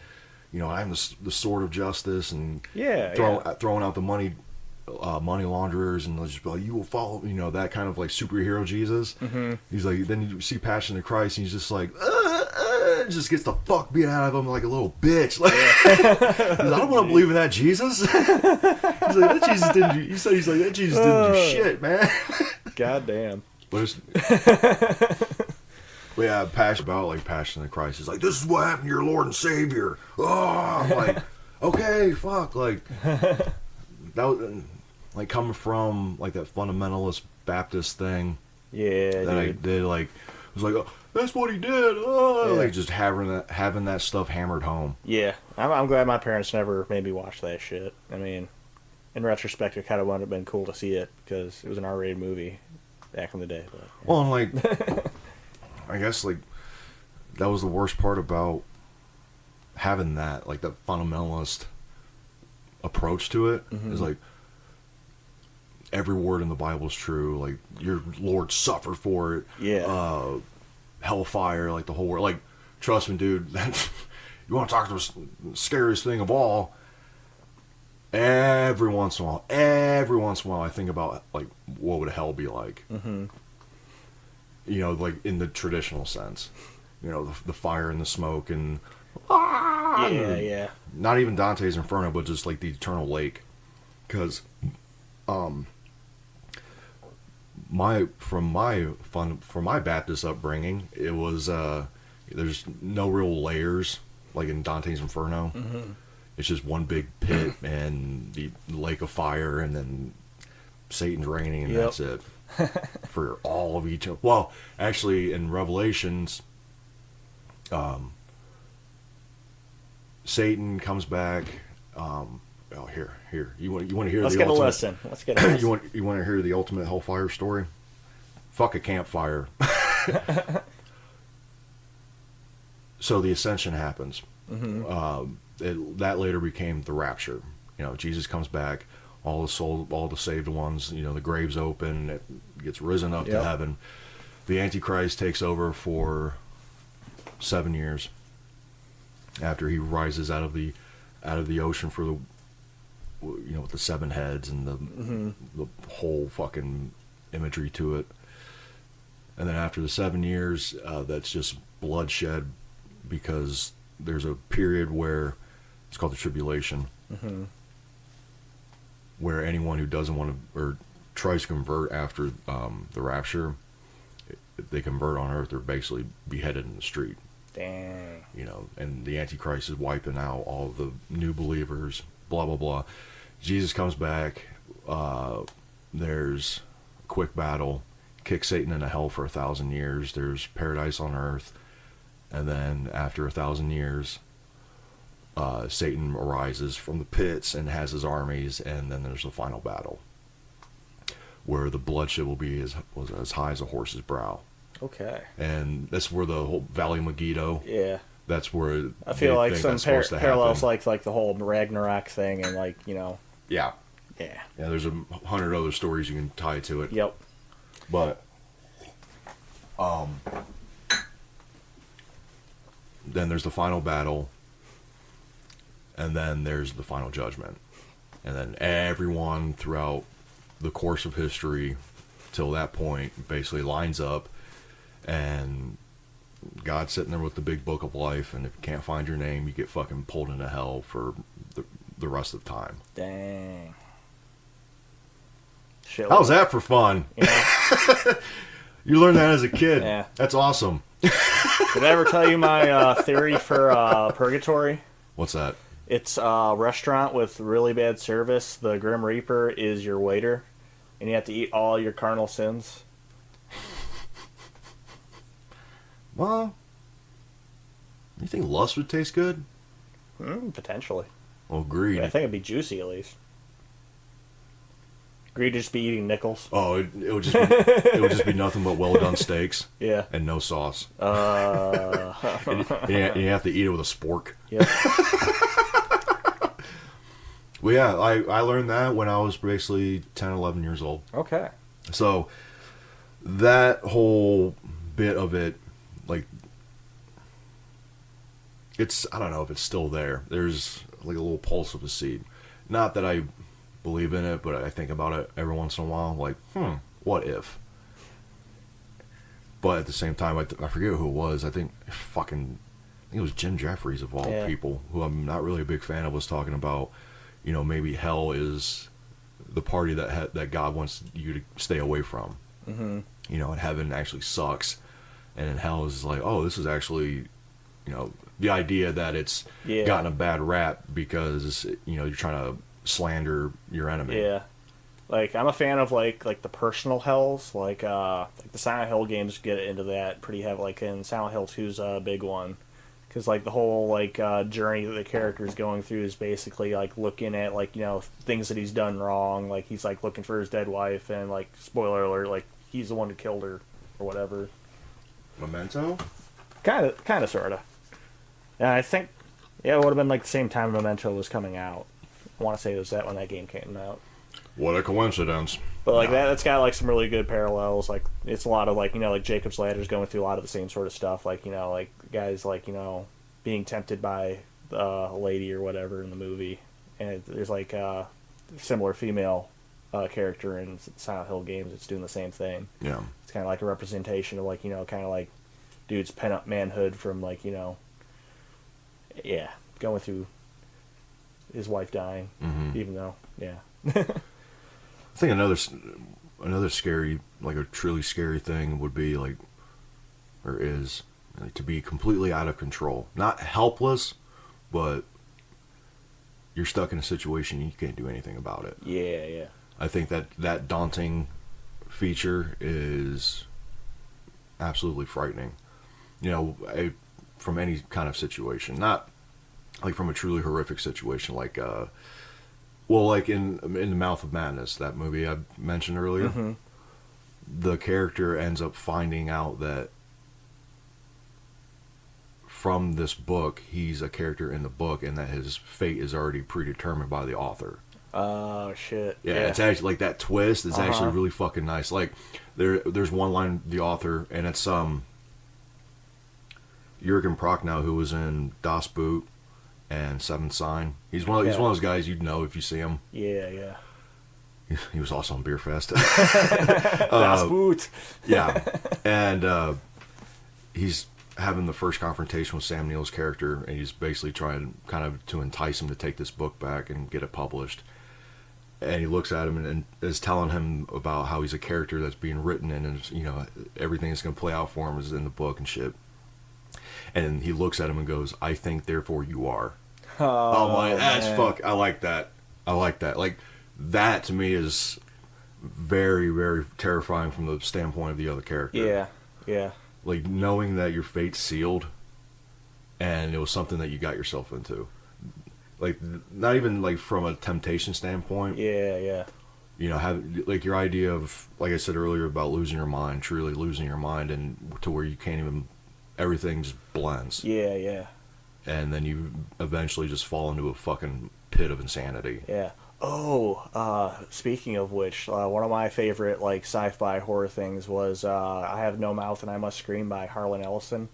S2: you know, I'm the sword of justice, and throwing out the money launderers, and they'll just be like, you will follow, you know, that kind of like superhero Jesus. Mm-hmm. He's like, then you see Passion of the Christ, and he's just like, just gets the fuck beat out of him like a little bitch. Like, I don't want to believe in that Jesus. He's like, that Jesus didn't do. He's like, that Jesus didn't do shit, man.
S1: God damn.
S2: But yeah, Passion of the Christ. He's like, this is what happened to your Lord and Savior. Oh, I'm like, okay, fuck, like that was, like, coming from like that fundamentalist Baptist thing.
S1: Yeah,
S2: that
S1: dude.
S2: I did, like, it was like, oh, that's what he did. Oh, yeah. Like just having that stuff hammered home.
S1: Yeah, I'm glad my parents never made me watch that shit. I mean, in retrospect, it kind of would have been cool to see it because it was an R-rated movie back in the day. But, yeah.
S2: Well, and like, I guess like that was the worst part about having that, like, that fundamentalist approach to it. Is like every word in the Bible is true. Like, your Lord suffered for it.
S1: Yeah.
S2: Hellfire, like the whole world. Like, trust me, dude. You want to talk to the scariest thing of all? Every once in a while, I think about, like, what would hell be like? You know, like in the traditional sense. You know, the fire and the smoke and
S1: Yeah.
S2: not even Dante's Inferno, but just like the eternal lake. Because, from my Baptist upbringing, it was there's no real layers like in Dante's Inferno. It's just one big pit and the lake of fire, and then Satan's reigning, and that's it for all of eternity. Well, actually, in Revelations, Satan comes back. Here. You want to hear?
S1: Let's
S2: the
S1: get
S2: ultimate,
S1: a listen. Let's get a listen.
S2: you want to hear the ultimate hellfire story? Fuck a campfire. So the ascension happens. That later became the rapture. You know, Jesus comes back. All the saved ones. You know, the grave's open. It gets risen up to heaven. The Antichrist takes over for 7 years after he rises out of the ocean for the, you know, with the 7 heads and the whole fucking imagery to it. And then after the 7 years, that's just bloodshed, because there's a period where it's called the tribulation, where anyone who doesn't want to or tries to convert after the rapture, if they convert on earth, they're basically beheaded in the street.
S1: Dang.
S2: You know, and the Antichrist is wiping out all of the new believers, blah, blah, blah. Jesus comes back. There's a quick battle. Kick Satan into hell for 1,000 years. There's paradise on earth. And then after 1,000 years, Satan arises from the pits and has his armies. And then there's the final battle, where the bloodshed will be as high as a horse's brow.
S1: Okay.
S2: And that's where the whole Valley of Megiddo.
S1: Yeah.
S2: That's where
S1: I feel like some parallels,
S2: happen.
S1: like the whole Ragnarok thing, and like, you know.
S2: Yeah.
S1: Yeah.
S2: Yeah. There's 100 other stories you can tie to it.
S1: Yep.
S2: But, then there's the final battle, and then there's the final judgment, and then everyone throughout the course of history till that point basically lines up, and God's sitting there with the big book of life, and if you can't find your name, you get fucking pulled into hell for the rest of the time.
S1: Dang. Shit.
S2: How's that for fun?
S1: You know?
S2: You learned that as a kid.
S1: Yeah.
S2: That's awesome.
S1: Did I ever tell you my theory for purgatory?
S2: What's that?
S1: It's a restaurant with really bad service. The Grim Reaper is your waiter, and you have to eat all your carnal sins.
S2: Well, you think lust would taste good?
S1: Potentially.
S2: Well, greed.
S1: I think it'd be juicy at least. Greed would just be eating nickels.
S2: Oh, it would just be nothing but well done steaks.
S1: Yeah.
S2: And no sauce.
S1: And
S2: you have to eat it with a spork.
S1: Yep.
S2: Well, yeah, I learned that when I was basically 10, 11 years old.
S1: Okay.
S2: So that whole bit of it, like, I don't know if it's still there. There's like a little pulse of a seed. Not that I believe in it, but I think about it every once in a while, like, what if? But at the same time, I forget who it was. I think it was Jim Jeffries of all people, who I'm not really a big fan of, was talking about, you know, maybe hell is the party that God wants you to stay away from. You know, and heaven actually sucks, and in hell is like, oh, this is actually, you know, the idea that it's gotten a bad rap because, you know, you're trying to slander your enemy.
S1: Yeah. Like, I'm a fan of like the personal hells, like the Silent Hill games get into that pretty heavy. Like in Silent Hill 2's a big one, because like the whole like journey that the character is going through is basically like looking at like things that he's done wrong. Like he's like looking for his dead wife, and like spoiler alert, like he's the one who killed her or whatever.
S2: Memento?
S1: Kind of, sort of. And I think, yeah, it would have been like the same time Memento was coming out. I want to say it was that when that game came out.
S2: What a coincidence.
S1: But like that's got like some really good parallels. Like it's a lot of like like Jacob's Ladder's going through a lot of the same sort of stuff. Like like guys like being tempted by a lady or whatever in the movie, and there's like a similar female character in Silent Hill games. It's doing the same thing.
S2: Yeah.
S1: It's kind of like a representation of like kind of like dude's pent up manhood from like yeah, going through his wife dying, even though
S2: I think another scary, like a truly scary thing would be like, or is, like, to be completely out of control. Not helpless, but you're stuck in a situation and you can't do anything about it.
S1: Yeah, yeah.
S2: I think that daunting feature is absolutely frightening. From any kind of situation, not like from a truly horrific situation, like like in the Mouth of Madness, that movie I mentioned earlier.
S1: Mm-hmm.
S2: The character ends up finding out that from this book, he's a character in the book, and that his fate is already predetermined by the author.
S1: Oh shit!
S2: Yeah, it's actually like that twist is actually really fucking nice. Like there's one line, the author, and it's Jurgen Prochnow, who was in Das Boot and Seventh Sign. He's one of those guys you'd know if you see him.
S1: Yeah, yeah.
S2: He was also on Beer Fest.
S1: Das Boot.
S2: Yeah, and he's having the first confrontation with Sam Neill's character, and he's basically trying kind of to entice him to take this book back and get it published. And he looks at him and is telling him about how he's a character that's being written, and everything that's going to play out for him is in the book and shit. And he looks at him and goes, "I think, therefore you are." Oh my, that's fuck. I like that. Like, that to me is very, very terrifying from the standpoint of the other character.
S1: Yeah, yeah.
S2: Like, knowing that your fate's sealed, and it was something that you got yourself into. Like, not even like from a temptation standpoint.
S1: Yeah, yeah.
S2: Have like your idea of, like I said earlier, about losing your mind, truly losing your mind, and to where you can't even, everything just blends.
S1: Yeah, yeah.
S2: And then you eventually just fall into a fucking pit of insanity.
S1: Yeah. Oh, speaking of which, one of my favorite like sci-fi horror things was I Have No Mouth and I Must Scream by Harlan Ellison.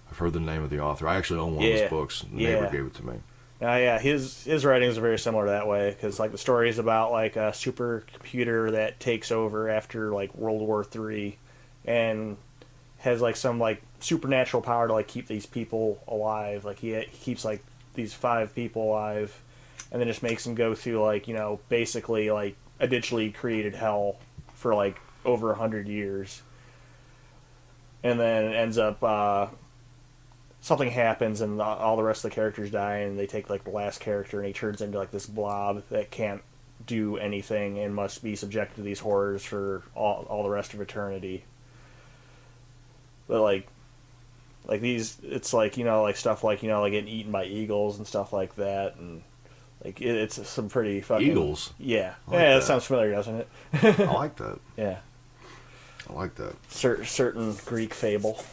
S2: I've heard the name of the author. I actually own one of his books. The neighbor gave it to me.
S1: Yeah, his writings are very similar that way, because like the story is about like a supercomputer that takes over after like World War III, and has like some like supernatural power to like keep these people alive. Like he keeps like these 5 people alive, and then just makes them go through like basically like a digitally created hell for like over 100 years, and then it ends up something happens and all the rest of the characters die, and they take like the last character and he turns into like this blob that can't do anything and must be subjected to these horrors for all the rest of eternity. But like these, it's like like stuff like like getting eaten by eagles and stuff like that, and like it's some pretty fucking
S2: Eagles.
S1: Yeah,
S2: like
S1: that sounds familiar, doesn't it?
S2: I like that.
S1: Yeah,
S2: I like that.
S1: Certain Greek fable.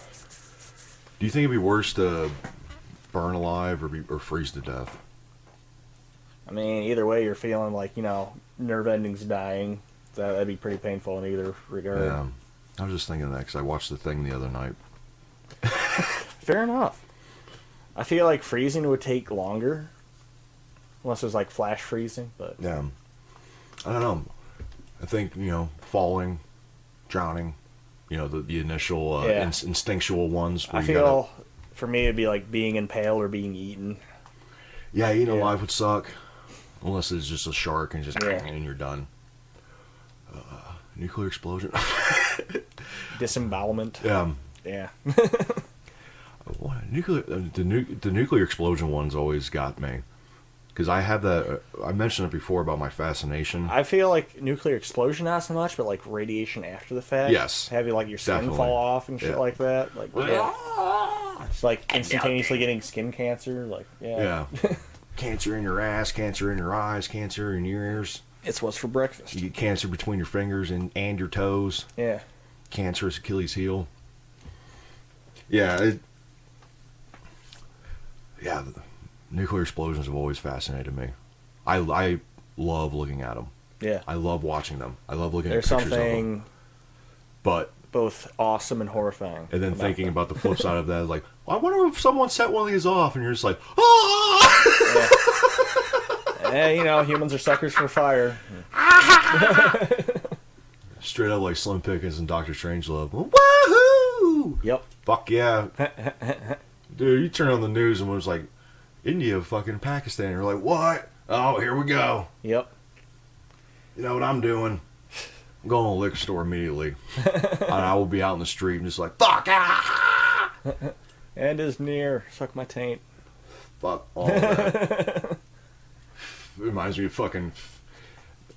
S2: Do you think it'd be worse to burn alive or freeze to death?
S1: I mean, either way, you're feeling like nerve endings dying. That'd be pretty painful in either regard.
S2: Yeah, I was just thinking that because I watched The Thing the other night.
S1: Fair enough. I feel like freezing would take longer, unless it was like flash freezing. But
S2: yeah, I don't know. I think falling, drowning. The initial instinctual ones.
S1: I feel for me it'd be like being impaled or being eaten.
S2: Yeah, life would suck unless it's just a shark and just and you're done. Nuclear explosion.
S1: Disembowelment. Yeah.
S2: The nuclear explosion ones always got me. Because I had that, I mentioned it before about my fascination.
S1: I feel like nuclear explosion not so much, but like radiation after the fact.
S2: Yes.
S1: Having like your skin
S2: definitely.
S1: fall off and shit like that. Like, It's like instantaneously getting skin cancer. Like, yeah.
S2: Cancer in your ass, cancer in your eyes, cancer in your ears.
S1: It's what's for breakfast.
S2: You get cancer between your fingers and your toes.
S1: Yeah.
S2: Cancerous Achilles heel. Yeah. Nuclear explosions have always fascinated me. I love looking at them.
S1: Yeah.
S2: I love watching them. I love looking
S1: There's
S2: at pictures of them.
S1: something
S2: But
S1: both awesome and horrifying.
S2: and then
S1: about
S2: thinking
S1: them.
S2: about the flip side of that, like, I wonder if someone set one of these off, and you're just like, ah!
S1: Yeah. Humans are suckers for fire.
S2: Straight up like Slim Pickens and Doctor Strangelove. Woohoo!
S1: Yep.
S2: Fuck yeah. Dude, you turn on the news and it was like, India, fucking Pakistan. You're like, what? Oh, here we go.
S1: Yep.
S2: You know what I'm doing? I'm going to a liquor store immediately. And I will be out in the street and just like, fuck, ah!
S1: And is near. Suck my taint.
S2: Fuck all that. It reminds me of fucking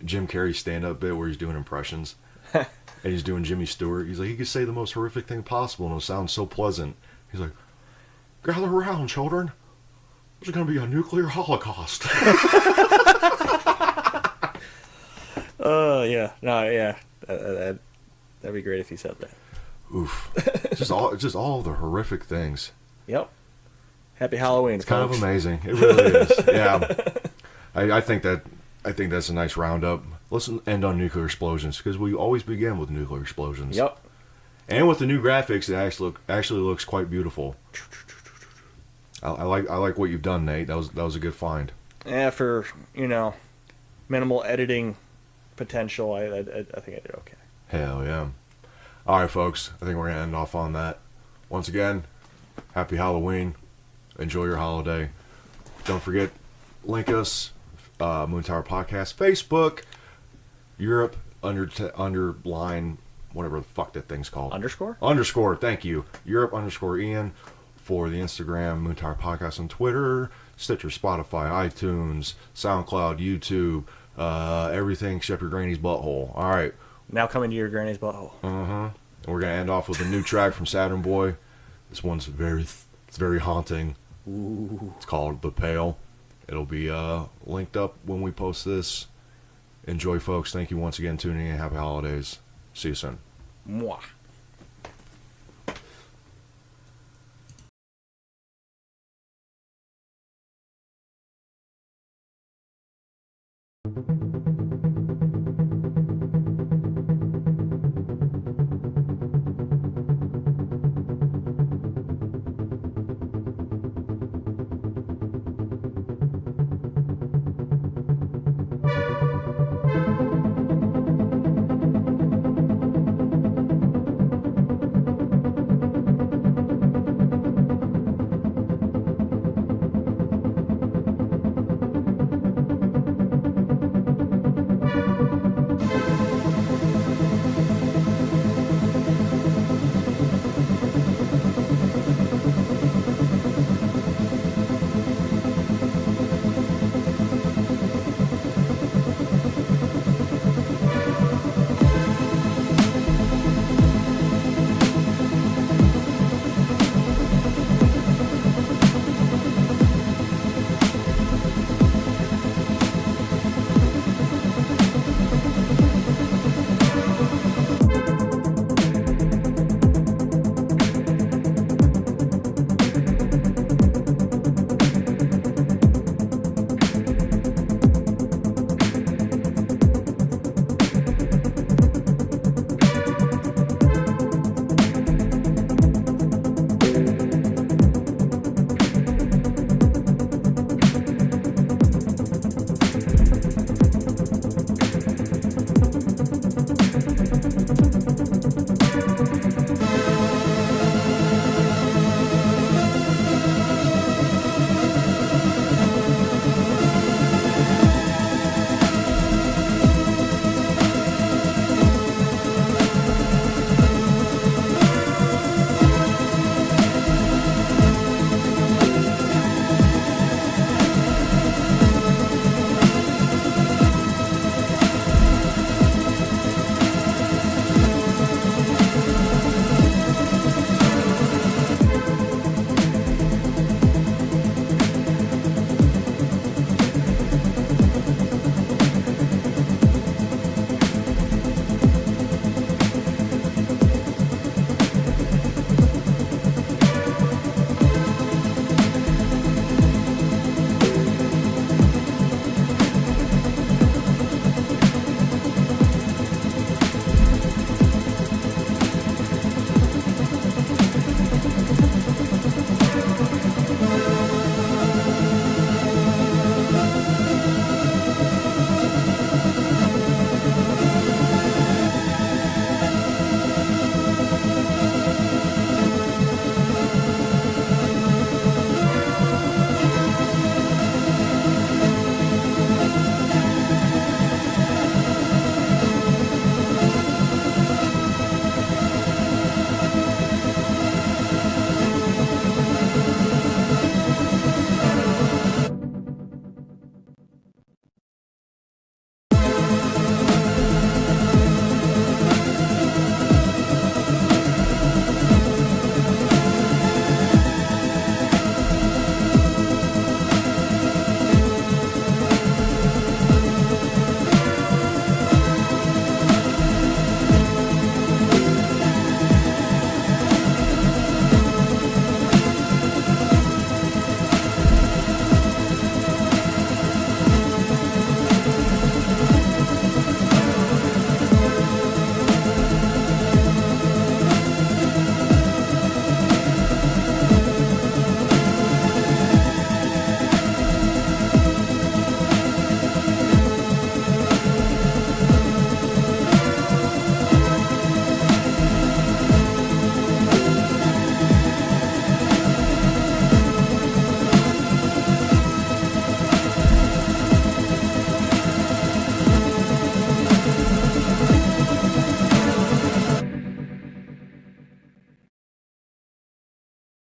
S2: Jim Carrey's stand-up bit where he's doing impressions. And he's doing Jimmy Stewart. He's like, he could say the most horrific thing possible and it'll sound so pleasant. He's like, gather around, children. There's going to be a nuclear holocaust.
S1: Yeah. No, yeah. That'd be great if he said that.
S2: Oof. Just all the horrific things.
S1: Yep. Happy Halloween,
S2: It's kind
S1: folks.
S2: of amazing. It really is. Yeah. I think that's a nice roundup. Let's end on nuclear explosions because we always begin with nuclear explosions.
S1: Yep.
S2: And with the new graphics, it actually looks quite beautiful. I like what you've done, Nate. That was a good find.
S1: Yeah, for minimal editing potential, I think I did okay.
S2: Hell yeah. All right, folks. I think we're gonna end off on that. Once again, happy Halloween. Enjoy your holiday. Don't forget, link us, Moon Tower Podcast, Facebook, Europe underline whatever the fuck that thing's called. Underscore. Thank you. Europe _Ian for the Instagram, Moon Tower Podcast on Twitter, Stitcher, Spotify, iTunes, SoundCloud, YouTube, everything except your granny's butthole. All right.
S1: Now coming to your granny's butthole.
S2: And we're gonna end off with a new track from Saturn Boy. This one's very haunting.
S1: Ooh.
S2: It's called The Pale. It'll be linked up when we post this. Enjoy, folks. Thank you once again tuning in. Happy holidays. See you soon.
S1: Mwah.
S3: Thank you.